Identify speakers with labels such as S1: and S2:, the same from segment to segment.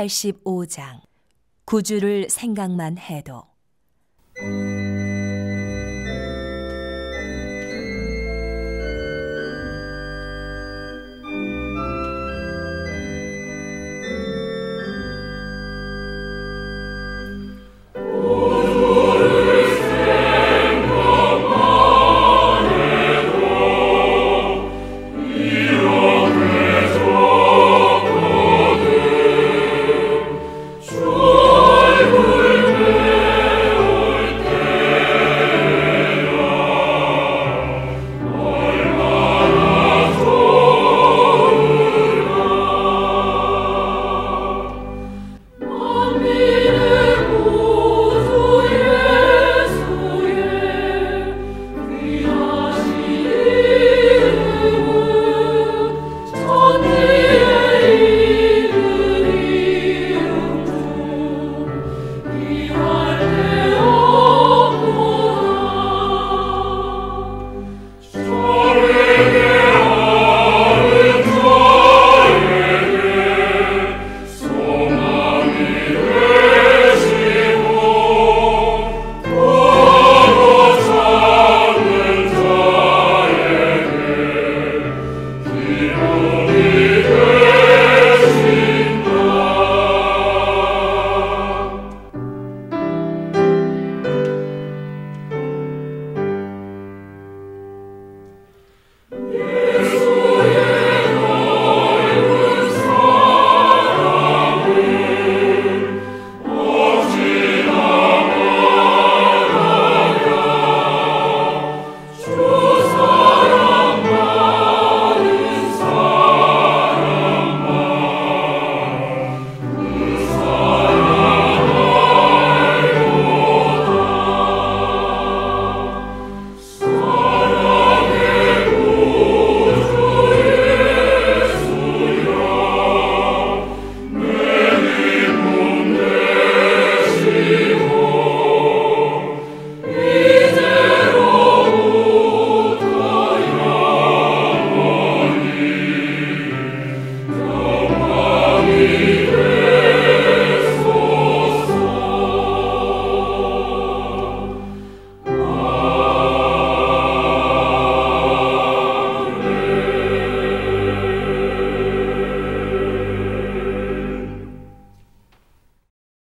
S1: 85장. 구주를 생각만 해도.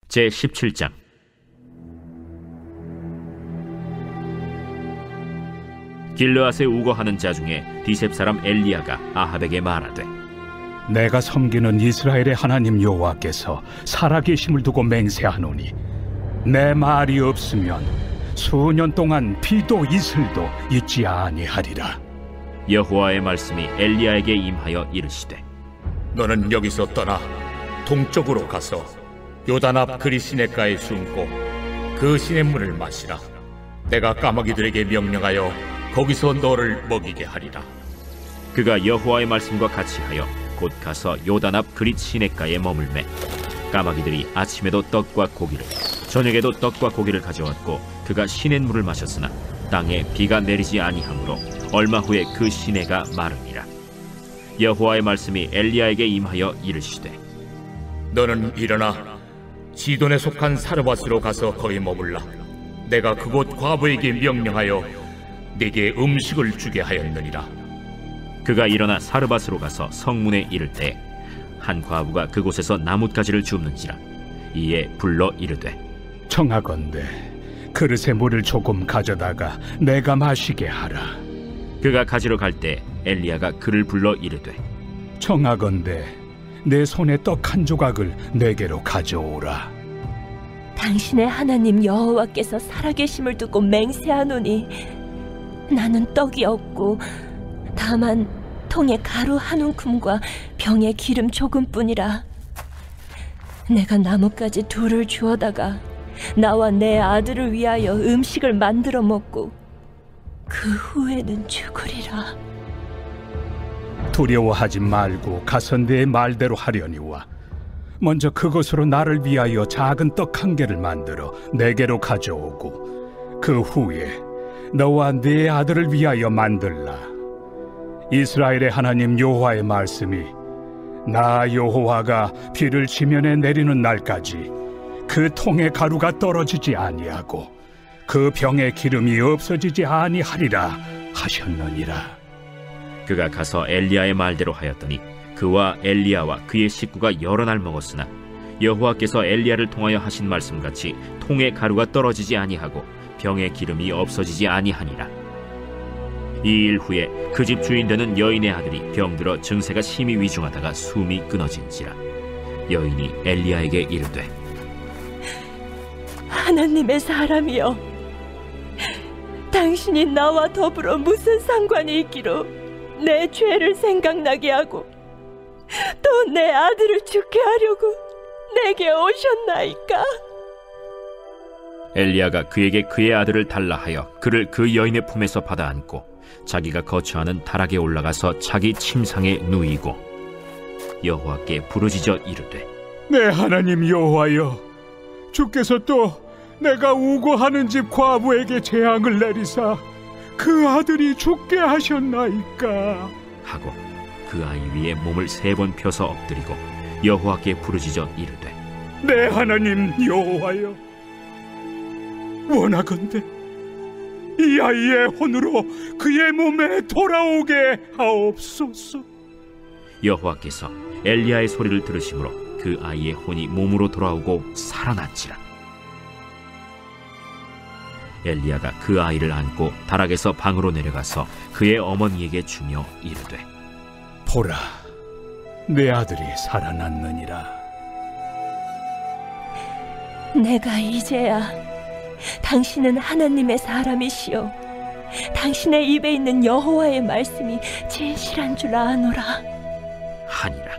S2: 제17장. 길르앗에 우거하는 자 중에 디셉 사람 엘리야가 아합에게 말하되,
S3: 내가 섬기는 이스라엘의 하나님 여호와께서 살아계심을 두고 맹세하노니 내 말이 없으면 수년 동안 비도 이슬도 있지 아니하리라.
S2: 여호와의 말씀이 엘리야에게 임하여 이르시되,
S4: 너는 여기서 떠나 동쪽으로 가서 요단 앞 그리 시냇가에 숨고 그 시냇물을 마시라. 내가 까마귀들에게 명령하여 거기서 너를 먹이게 하리라.
S2: 그가 여호와의 말씀과 같이 하여 곧 가서 요단 앞 그릿 시냇가에 머물매 까마귀들이 아침에도 떡과 고기를 저녁에도 떡과 고기를 가져왔고 그가 시냇물을 마셨으나 땅에 비가 내리지 아니하므로 얼마 후에 그 시내가 마르니라. 여호와의 말씀이 엘리야에게 임하여 이르시되,
S4: 너는 일어나 시돈에 속한 사르밧으로 가서 거기 머물라. 내가 그곳 과부에게 명령하여 네게 음식을 주게 하였느니라.
S2: 그가 일어나 사르밧으로 가서 성문에 이를 때 한 과부가 그곳에서 나뭇가지를 줍는지라. 이에 불러 이르되,
S3: 청하건대 그릇에 물을 조금 가져다가 내가 마시게 하라.
S2: 그가 가지러 갈 때 엘리야가 그를 불러 이르되,
S3: 청하건대 내 손에 떡 한 조각을 내게로 가져오라.
S5: 당신의 하나님 여호와께서 살아계심을 두고 맹세하노니 나는 떡이 없고 다만 통에 가루 한 움큼과 병에 기름 조금뿐이라. 내가 나뭇가지 둘을 주워다가 나와 내 아들을 위하여 음식을 만들어 먹고 그 후에는 죽으리라.
S3: 두려워하지 말고 가서 내 말대로 하려니와 먼저 그것으로 나를 위하여 작은 떡 한 개를 만들어 내게로 가져오고 그 후에 너와 네 아들을 위하여 만들라. 이스라엘의 하나님 여호와의 말씀이 나 여호와가 비를 지면에 내리는 날까지 그 통의 가루가 떨어지지 아니하고 그 병의 기름이 없어지지 아니하리라 하셨느니라.
S2: 그가 가서 엘리야의 말대로 하였더니 그와 엘리야와 그의 식구가 여러 날 먹었으나 여호와께서 엘리야를 통하여 하신 말씀같이 통의 가루가 떨어지지 아니하고 병의 기름이 없어지지 아니하니라. 이 일 후에 그 집 주인 되는 여인의 아들이 병들어 증세가 심히 위중하다가 숨이 끊어진지라. 여인이 엘리야에게 이르되,
S5: 하나님의 사람이여, 당신이 나와 더불어 무슨 상관이 있기로 내 죄를 생각나게 하고 또 내 아들을 죽게 하려고 내게 오셨나이까?
S2: 엘리야가 그에게 그의 아들을 달라 하여 그를 그 여인의 품에서 받아 안고 자기가 거처하는 다락에 올라가서 자기 침상에 누이고 여호와께 부르짖어 이르되,
S3: 내 하나님 여호와여, 주께서 또 내가 우고하는 집 과부에게 재앙을 내리사 그 아들이 죽게 하셨나이까?
S2: 하고 그 아이 위에 몸을 3번 펴서 엎드리고 여호와께 부르짖어 이르되,
S3: 내 하나님 여호와여, 원하건대 이 아이의 혼으로 그의 몸에 돌아오게 하옵소서.
S2: 여호와께서 엘리야의 소리를 들으심으로 그 아이의 혼이 몸으로 돌아오고 살아난지라. 엘리야가 그 아이를 안고 다락에서 방으로 내려가서 그의 어머니에게 주며 이르되,
S3: 보라, 내 아들이 살아났느니라.
S5: 내가 이제야 당신은 하나님의 사람이시오, 당신의 입에 있는 여호와의 말씀이 진실한 줄 아노라
S2: 하니라.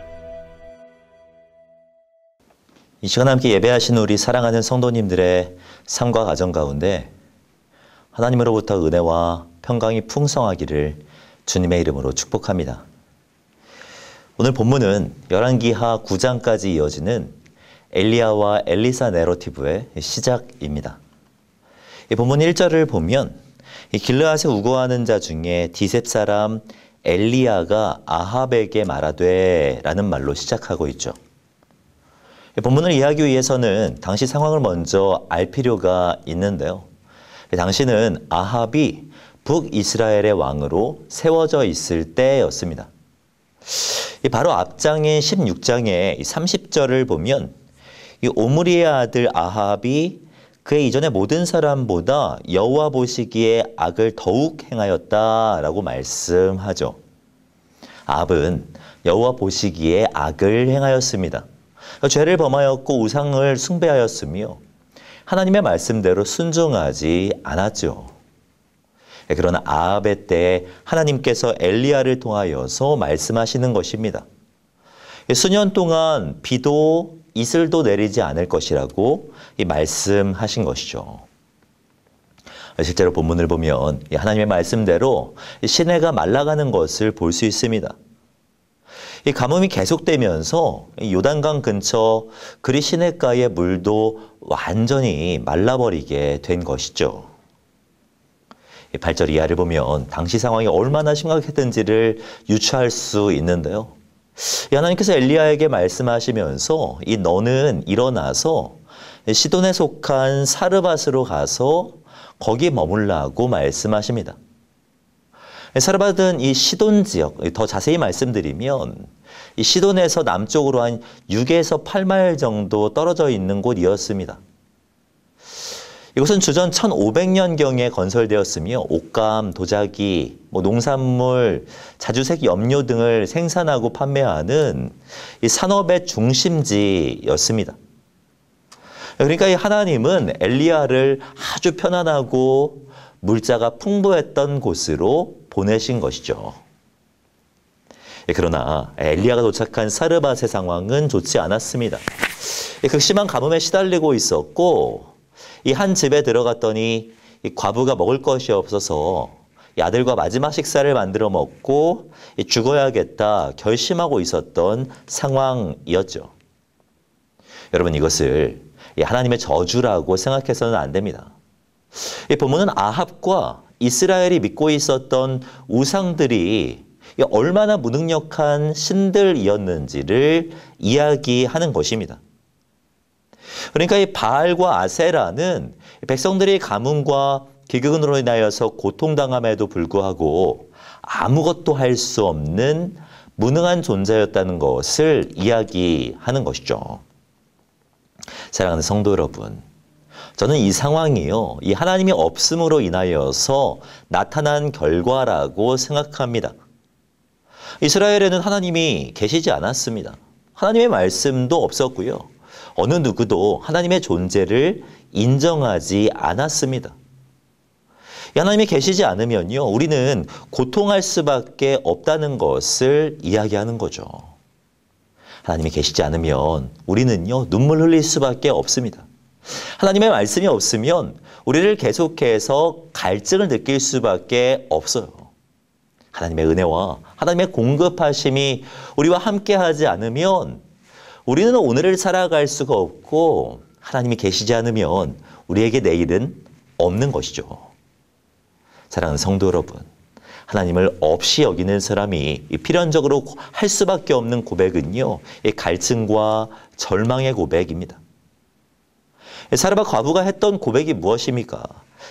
S6: 이 시간 함께 예배하신 우리 사랑하는 성도님들의 삶과 가정 가운데 하나님으로부터 은혜와 평강이 풍성하기를 주님의 이름으로 축복합니다. 오늘 본문은 열왕기하 9장까지 이어지는 엘리야와 엘리사 내러티브의 시작입니다. 이 본문 1절을 보면 길르앗에 우거하는 자 중에 디셉 사람 엘리야가 아합에게 말하되 라는 말로 시작하고 있죠. 본문을 이해하기 위해서는 당시 상황을 먼저 알 필요가 있는데요. 당시는 아합이 북이스라엘의 왕으로 세워져 있을 때였습니다. 바로 앞장인 16장의 30절을 보면 이 오므리의 아들 아합이 그의 이전의 모든 사람보다 여호와 보시기에 악을 더욱 행하였다라고 말씀하죠. 아합은 여호와 보시기에 악을 행하였습니다. 죄를 범하였고 우상을 숭배하였으며 하나님의 말씀대로 순종하지 않았죠. 그러나 아합의 때에 하나님께서 엘리야를 통하여서 말씀하시는 것입니다. 수년 동안 비도 이슬도 내리지 않을 것이라고 말씀하신 것이죠. 실제로 본문을 보면 하나님의 말씀대로 시내가 말라가는 것을 볼 수 있습니다. 이 가뭄이 계속되면서 요단강 근처 그리 시내가의 물도 완전히 말라버리게 된 것이죠. 8절 이하를 보면 당시 상황이 얼마나 심각했던지를 유추할 수 있는데요. 하나님께서 엘리야에게 말씀하시면서 너는 일어나서 시돈에 속한 사르밧으로 가서 거기 머물라고 말씀하십니다. 사르밧은 이 시돈 지역, 더 자세히 말씀드리면 이 시돈에서 남쪽으로 한 6에서 8마일 정도 떨어져 있는 곳이었습니다. 이곳은 주전 1500년경에 건설되었으며 옷감, 도자기, 농산물, 자주색 염료 등을 생산하고 판매하는 이 산업의 중심지였습니다. 그러니까 이 하나님은 엘리야를 아주 편안하고 물자가 풍부했던 곳으로 보내신 것이죠. 그러나 엘리야가 도착한 사르밧의 상황은 좋지 않았습니다. 극심한 가뭄에 시달리고 있었고 이 한 집에 들어갔더니 이 과부가 먹을 것이 없어서 이 아들과 마지막 식사를 만들어 먹고 죽어야겠다 결심하고 있었던 상황이었죠. 여러분, 이것을 하나님의 저주라고 생각해서는 안 됩니다. 이 본문은 아합과 이스라엘이 믿고 있었던 우상들이 얼마나 무능력한 신들이었는지를 이야기하는 것입니다. 그러니까 이 바알과 아세라는 백성들의 가뭄과 기근으로 인하여서 고통당함에도 불구하고 아무것도 할 수 없는 무능한 존재였다는 것을 이야기하는 것이죠. 사랑하는 성도 여러분, 저는 이 상황이요, 이 하나님이 없음으로 인하여서 나타난 결과라고 생각합니다. 이스라엘에는 하나님이 계시지 않았습니다. 하나님의 말씀도 없었고요. 어느 누구도 하나님의 존재를 인정하지 않았습니다. 하나님이 계시지 않으면요, 우리는 고통할 수밖에 없다는 것을 이야기하는 거죠. 하나님이 계시지 않으면 우리는요, 눈물 흘릴 수밖에 없습니다. 하나님의 말씀이 없으면 우리를 계속해서 갈증을 느낄 수밖에 없어요. 하나님의 은혜와 하나님의 공급하심이 우리와 함께하지 않으면 우리는 오늘을 살아갈 수가 없고, 하나님이 계시지 않으면 우리에게 내일은 없는 것이죠. 사랑하는 성도 여러분, 하나님을 없이 여기는 사람이 필연적으로 할 수밖에 없는 고백은요, 갈증과 절망의 고백입니다. 사르밧 과부가 했던 고백이 무엇입니까?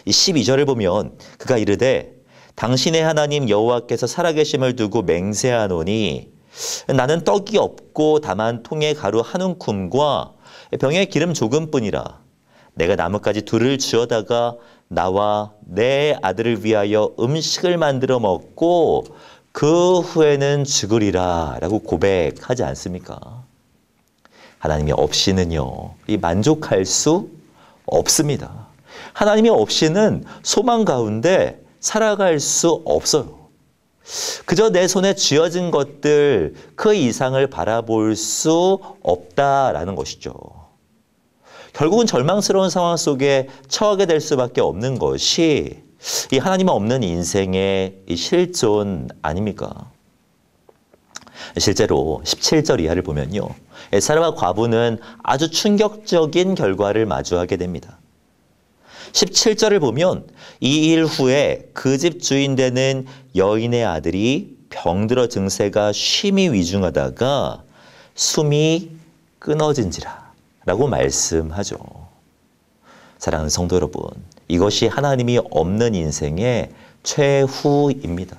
S6: 12절을 보면 그가 이르되 당신의 하나님 여호와께서 살아계심을 두고 맹세하노니 나는 떡이 없고 다만 통에 가루 한 움큼과 병에 기름 조금뿐이라. 내가 나뭇가지 둘을 쥐어다가 나와 내 아들을 위하여 음식을 만들어 먹고 그 후에는 죽으리라 라고 고백하지 않습니까? 하나님이 없이는요, 이 만족할 수 없습니다. 하나님이 없이는 소망 가운데 살아갈 수 없어요. 그저 내 손에 쥐어진 것들 그 이상을 바라볼 수 없다라는 것이죠. 결국은 절망스러운 상황 속에 처하게 될 수밖에 없는 것이 이 하나님 없는 인생의 이 실존 아닙니까? 실제로 17절 이하를 보면요, 사르밧 과부는 아주 충격적인 결과를 마주하게 됩니다. 17절을 보면 이 일 후에 그 집 주인 되는 여인의 아들이 병들어 증세가 쉼이 위중하다가 숨이 끊어진지라 라고 말씀하죠. 사랑하는 성도 여러분, 이것이 하나님이 없는 인생의 최후입니다.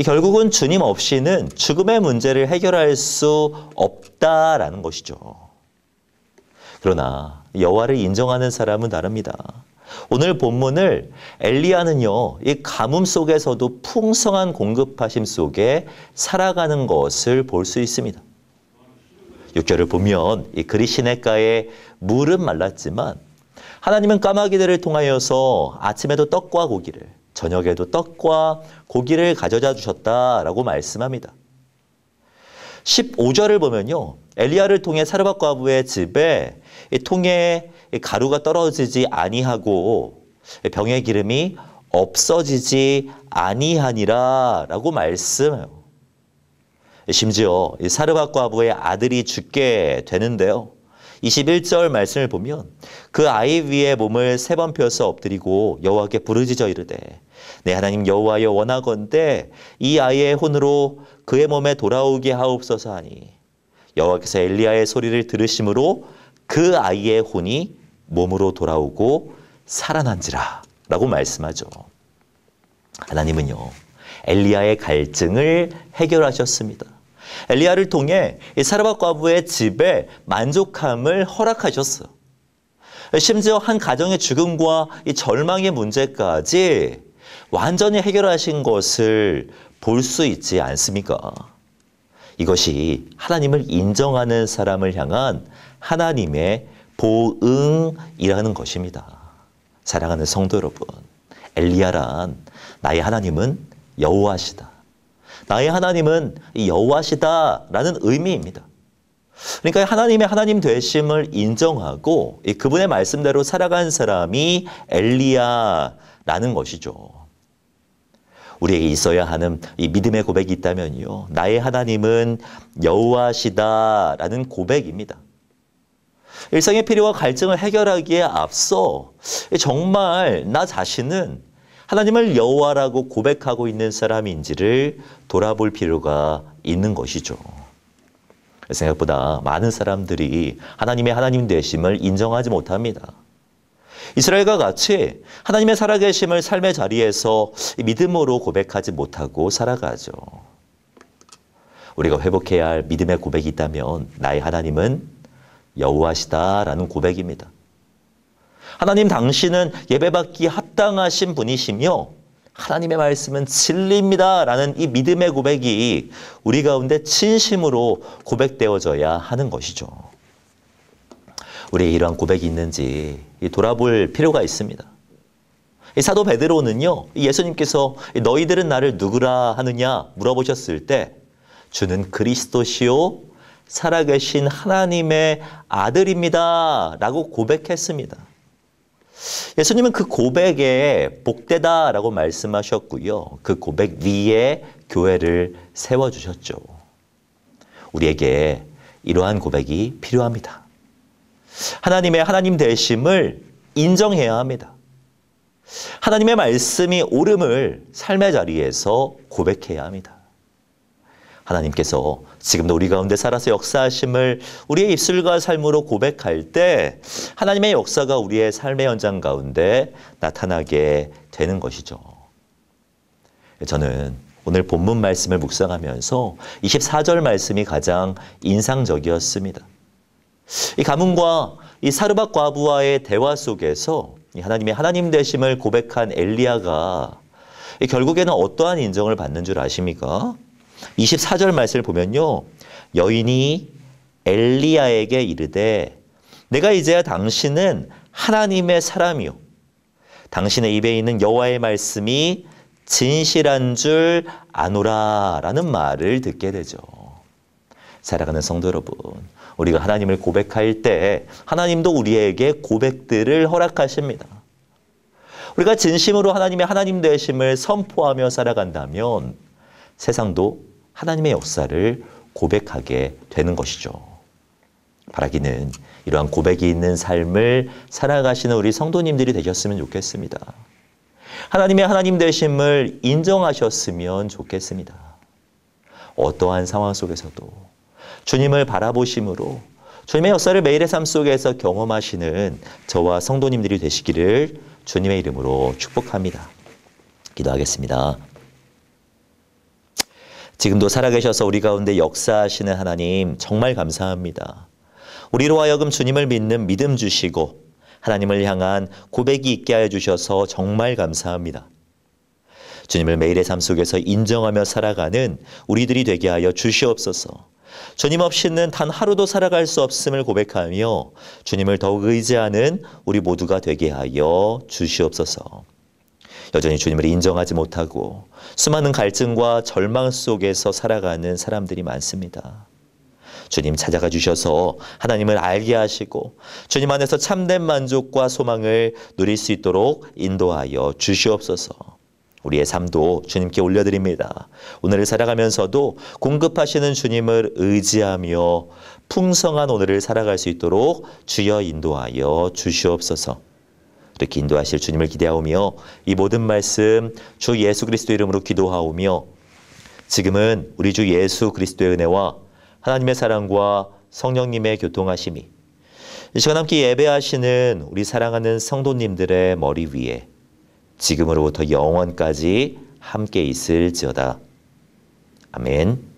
S6: 결국은 주님 없이는 죽음의 문제를 해결할 수 없다라는 것이죠. 그러나 여호와를 인정하는 사람은 다릅니다. 오늘 본문을 엘리야는요, 이 가뭄 속에서도 풍성한 공급하심 속에 살아가는 것을 볼 수 있습니다. 6절을 보면 이 그리 시냇가에 물은 말랐지만 하나님은 까마귀들을 통하여서 아침에도 떡과 고기를, 저녁에도 떡과 고기를 가져다 주셨다라고 말씀합니다. 15절을 보면요, 엘리야를 통해 사르밧 과부의 집에 이 통에 가루가 떨어지지 아니하고 병의 기름이 없어지지 아니하니라 라고 말씀해요. 심지어 이 사르밧 과부의 아들이 죽게 되는데요, 21절 말씀을 보면 그 아이 위에 몸을 3번 펴서 엎드리고 여호와께 부르짖어 이르되 내 하나님 여호와여 원하건대 이 아이의 혼으로 그의 몸에 돌아오게 하옵소서 하니 여호와께서 엘리야의 소리를 들으심으로 그 아이의 혼이 몸으로 돌아오고 살아난지라 라고 말씀하죠. 하나님은요, 엘리야의 갈증을 해결하셨습니다. 엘리야를 통해 사르밧 과부의 집에 만족함을 허락하셨어요. 심지어 한 가정의 죽음과 이 절망의 문제까지 완전히 해결하신 것을 볼 수 있지 않습니까? 이것이 하나님을 인정하는 사람을 향한 하나님의 보응이라는 것입니다. 사랑하는 성도 여러분, 엘리야란 나의 하나님은 여호와시다, 나의 하나님은 여호와시다라는 의미입니다. 그러니까 하나님의 하나님 되심을 인정하고 그분의 말씀대로 살아간 사람이 엘리야라는 것이죠. 우리에게 있어야 하는 이 믿음의 고백이 있다면요, 나의 하나님은 여호와시다라는 고백입니다. 일상의 필요와 갈증을 해결하기에 앞서 정말 나 자신은 하나님을 여호와라고 고백하고 있는 사람인지를 돌아볼 필요가 있는 것이죠. 생각보다 많은 사람들이 하나님의 하나님 되심을 인정하지 못합니다. 이스라엘과 같이 하나님의 살아계심을 삶의 자리에서 믿음으로 고백하지 못하고 살아가죠. 우리가 회복해야 할 믿음의 고백이 있다면 나의 하나님은 여호와시다라는 고백입니다. 하나님 당신은 예배받기 합당하신 분이시며 하나님의 말씀은 진리입니다라는 이 믿음의 고백이 우리 가운데 진심으로 고백되어져야 하는 것이죠. 우리의 이러한 고백이 있는지 돌아볼 필요가 있습니다. 사도 베드로는요, 예수님께서 너희들은 나를 누구라 하느냐 물어보셨을 때 주는 그리스도시요 살아계신 하나님의 아들입니다 라고 고백했습니다. 예수님은 그 고백에 복되다라고 말씀하셨고요. 그 고백 위에 교회를 세워주셨죠. 우리에게 이러한 고백이 필요합니다. 하나님의 하나님 되심을 인정해야 합니다. 하나님의 말씀이 옳음을 삶의 자리에서 고백해야 합니다. 하나님께서 지금도 우리 가운데 살아서 역사하심을 우리의 입술과 삶으로 고백할 때 하나님의 역사가 우리의 삶의 현장 가운데 나타나게 되는 것이죠. 저는 오늘 본문 말씀을 묵상하면서 24절 말씀이 가장 인상적이었습니다. 이 가문과 이 사르밧 과부와의 대화 속에서 하나님의 하나님 되심을 고백한 엘리야가 결국에는 어떠한 인정을 받는 줄 아십니까? 24절 말씀을 보면요. 여인이 엘리야에게 이르되 내가 이제야 당신은 하나님의 사람이요 당신의 입에 있는 여호와의 말씀이 진실한 줄 아노라 라는 말을 듣게 되죠. 사랑하는 성도 여러분, 우리가 하나님을 고백할 때 하나님도 우리에게 고백들을 허락하십니다. 우리가 진심으로 하나님의 하나님 되심을 선포하며 살아간다면 세상도 하나님의 역사를 고백하게 되는 것이죠. 바라기는 이러한 고백이 있는 삶을 살아가시는 우리 성도님들이 되셨으면 좋겠습니다. 하나님의 하나님 되심을 인정하셨으면 좋겠습니다. 어떠한 상황 속에서도 주님을 바라보심으로 주님의 역사를 매일의 삶 속에서 경험하시는 저와 성도님들이 되시기를 주님의 이름으로 축복합니다. 기도하겠습니다. 지금도 살아계셔서 우리 가운데 역사하시는 하나님 정말 감사합니다. 우리로 하여금 주님을 믿는 믿음 주시고 하나님을 향한 고백이 있게 하여 주셔서 정말 감사합니다. 주님을 매일의 삶 속에서 인정하며 살아가는 우리들이 되게 하여 주시옵소서. 주님 없이는 단 하루도 살아갈 수 없음을 고백하며 주님을 더욱 의지하는 우리 모두가 되게 하여 주시옵소서. 여전히 주님을 인정하지 못하고 수많은 갈증과 절망 속에서 살아가는 사람들이 많습니다. 주님 찾아가 주셔서 하나님을 알게 하시고 주님 안에서 참된 만족과 소망을 누릴 수 있도록 인도하여 주시옵소서. 우리의 삶도 주님께 올려드립니다. 오늘을 살아가면서도 공급하시는 주님을 의지하며 풍성한 오늘을 살아갈 수 있도록 주여 인도하여 주시옵소서. 이렇게 인도하실 주님을 기대하오며 이 모든 말씀 주 예수 그리스도 이름으로 기도하오며 지금은 우리 주 예수 그리스도의 은혜와 하나님의 사랑과 성령님의 교통하심이 이 시간 함께 예배하시는 우리 사랑하는 성도님들의 머리 위에 지금으로부터 영원까지 함께 있을지어다. 아멘.